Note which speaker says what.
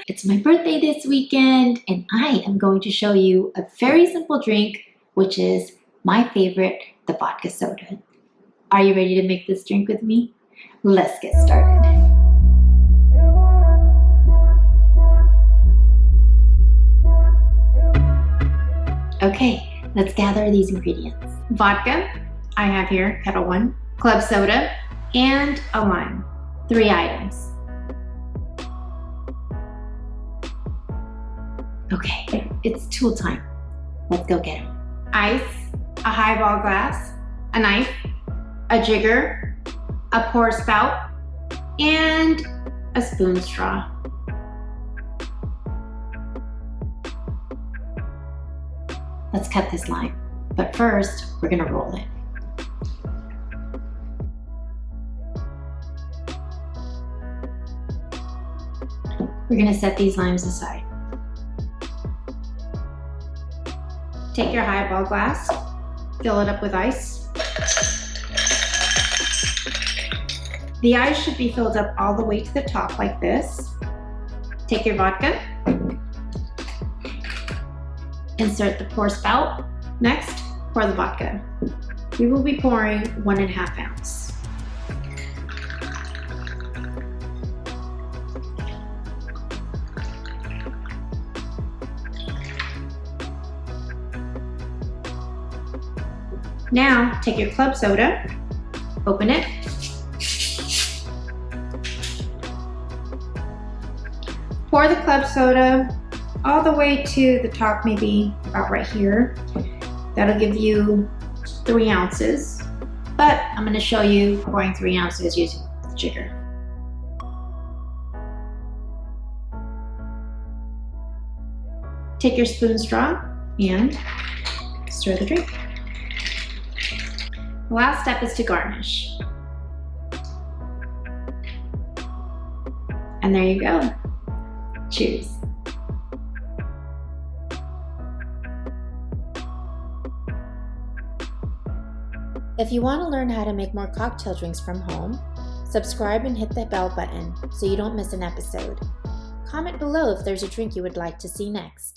Speaker 1: It's my birthday this weekend and I am going to show you a very simple drink, which is my favorite, the vodka soda. Are you ready to make this drink with me? Let's get started. Okay, let's gather these ingredients. Vodka, I have here, kettle one, club soda, and a lime. 3 items. Okay, it's tool time. Let's go get them. Ice, a highball glass, a knife, a jigger, a pour spout, and a spoon straw. Let's cut this lime, but first we're gonna roll it. We're gonna set these limes aside. Take your highball glass, fill it up with ice. The ice should be filled up all the way to the top like this. Take your vodka, insert the pour spout. Next, pour the vodka. We will be pouring 1.5 ounces. Now, take your club soda, open it, pour the club soda all the way to the top, maybe about right here. That'll give you 3 ounces, but I'm gonna show you pouring 3 ounces using the jigger. Take your spoon straw and stir the drink. The last step is to garnish. And there you go. Cheers.
Speaker 2: If you want to learn how to make more cocktail drinks from home, subscribe and hit the bell button so you don't miss an episode. Comment below if there's a drink you would like to see next.